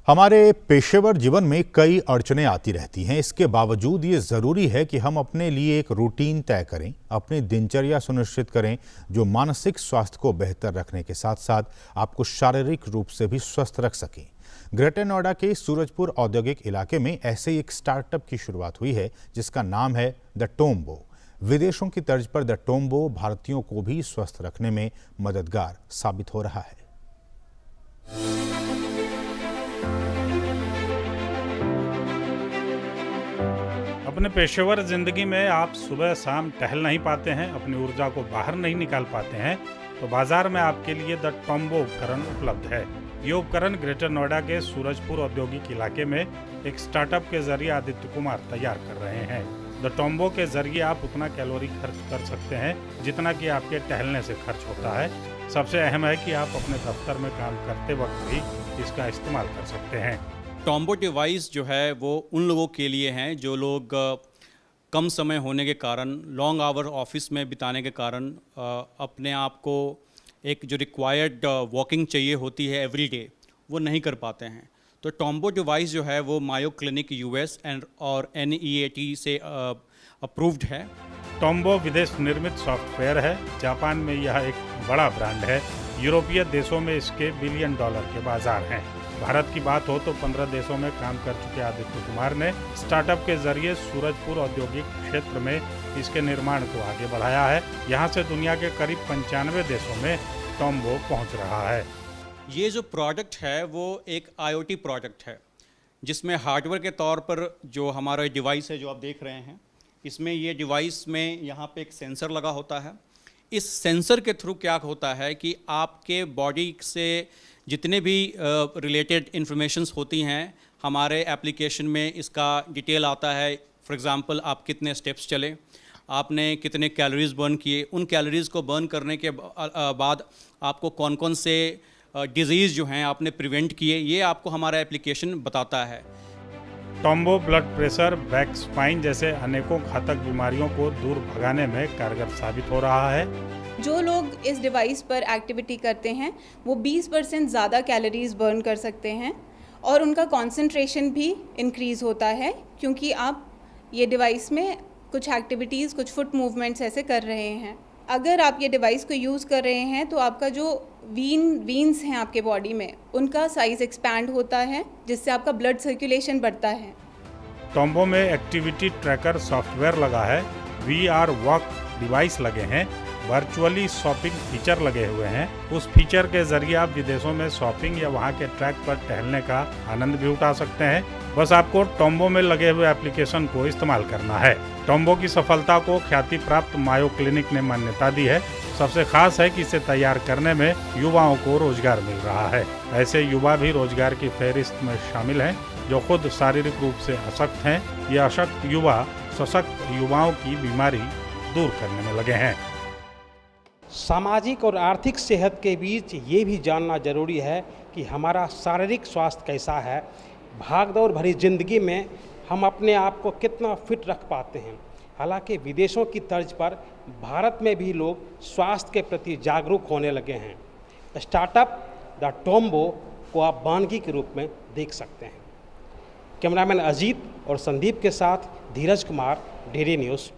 हमारे पेशेवर जीवन में कई अड़चनें आती रहती हैं। इसके बावजूद ये ज़रूरी है कि हम अपने लिए एक रूटीन तय करें, अपनी दिनचर्या सुनिश्चित करें जो मानसिक स्वास्थ्य को बेहतर रखने के साथ साथ आपको शारीरिक रूप से भी स्वस्थ रख सकें। ग्रेटर नोएडा के सूरजपुर औद्योगिक इलाके में ऐसे ही एक स्टार्टअप की शुरुआत हुई है जिसका नाम है द टोम्बो। विदेशों की तर्ज पर द टोम्बो भारतीयों को भी स्वस्थ रखने में मददगार साबित हो रहा है। अपने पेशेवर ज़िंदगी में आप सुबह शाम टहल नहीं पाते हैं, अपनी ऊर्जा को बाहर नहीं निकाल पाते हैं, तो बाजार में आपके लिए द टोम्बो उपकरण उपलब्ध है। ये उपकरण ग्रेटर नोएडा के सूरजपुर औद्योगिक इलाके में एक स्टार्टअप के जरिए आदित्य कुमार तैयार कर रहे हैं। द टोम्बो के जरिए आप उतना कैलोरी खर्च कर सकते हैं जितना कि आपके टहलने से खर्च होता है। सबसे अहम है कि आप अपने दफ्तर में काम करते वक्त भी इसका इस्तेमाल कर सकते हैं। टोम्बो डिवाइस जो है वो उन लोगों के लिए हैं जो लोग कम समय होने के कारण, लॉन्ग आवर ऑफिस में बिताने के कारण अपने आप को एक जो रिक्वायर्ड वॉकिंग चाहिए होती है एवरी डे, वो नहीं कर पाते हैं। तो टोम्बो डिवाइस जो है वो मायो क्लिनिक यूएस और NEAT से अप्रूव्ड है। टोम्बो विदेश निर्मित सॉफ्टवेयर है। जापान में यह एक बड़ा ब्रांड है। यूरोपीय देशों में इसके $1 बिलियन के बाजार हैं। भारत की बात हो तो 15 देशों में काम कर चुके आदित्य कुमार ने स्टार्टअप के जरिए सूरजपुर औद्योगिक क्षेत्र में इसके निर्माण को आगे बढ़ाया है। यहाँ से दुनिया के करीब 95 देशों में टोम्बो पहुँच रहा है। ये जो प्रोडक्ट है वो एक IoT प्रोडक्ट है जिसमें हार्डवेयर के तौर पर जो हमारा डिवाइस है जो आप देख रहे हैं, इसमें ये डिवाइस में यहाँ पे एक सेंसर लगा होता है। इस सेंसर के थ्रू क्या होता है कि आपके बॉडी से जितने भी रिलेटेड इन्फॉर्मेशंस होती हैं, हमारे एप्लीकेशन में इसका डिटेल आता है। फॉर एग्जांपल, आप कितने स्टेप्स चले, आपने कितने कैलोरीज बर्न किए, उन कैलोरीज को बर्न करने के बाद आपको कौन कौन से डिजीज़ जो हैं आपने प्रिवेंट किए, ये आपको हमारा एप्लीकेशन बताता है। Tombow blood pressure, back spine जैसे अनेकों घातक बीमारियों को दूर भगाने में कारगर साबित हो रहा है। जो लोग इस डिवाइस पर एक्टिविटी करते हैं वो 20% ज़्यादा कैलोरीज बर्न कर सकते हैं और उनका कंसंट्रेशन भी इंक्रीज़ होता है, क्योंकि आप ये डिवाइस में कुछ एक्टिविटीज़, कुछ फुट मूवमेंट्स ऐसे कर रहे हैं। अगर आप ये डिवाइस को यूज़ कर रहे हैं तो आपका जो वीन्स हैं आपके बॉडी में, उनका साइज़ एक्सपैंड होता है जिससे आपका ब्लड सर्कुलेशन बढ़ता है। टोम्बो में एक्टिविटी ट्रैकर सॉफ्टवेयर लगा है, VR वॉक डिवाइस लगे हैं, वर्चुअली शॉपिंग फीचर लगे हुए हैं। उस फीचर के जरिए आप विदेशों में शॉपिंग या वहां के ट्रैक पर टहलने का आनंद भी उठा सकते हैं। बस आपको टोम्बो में लगे हुए एप्लीकेशन को इस्तेमाल करना है। टोम्बो की सफलता को ख्याति प्राप्त मायो क्लिनिक ने मान्यता दी है। सबसे खास है कि इसे तैयार करने में युवाओं को रोजगार मिल रहा है। ऐसे युवा भी रोजगार की फहरिस्त में शामिल हैं जो खुद शारीरिक रूप से अशक्त हैं। ये अशक्त युवा सशक्त युवाओं की बीमारी दूर करने में लगे हैं। सामाजिक और आर्थिक सेहत के बीच ये भी जानना जरूरी है कि हमारा शारीरिक स्वास्थ्य कैसा है। भागदौड़ भरी जिंदगी में हम अपने आप को कितना फिट रख पाते हैं। हालांकि विदेशों की तर्ज पर भारत में भी लोग स्वास्थ्य के प्रति जागरूक होने लगे हैं। स्टार्टअप द टोम्बो को आप वानगी के रूप में देख सकते हैं। कैमरामैन अजीत और संदीप के साथ धीरज कुमार, DD न्यूज़।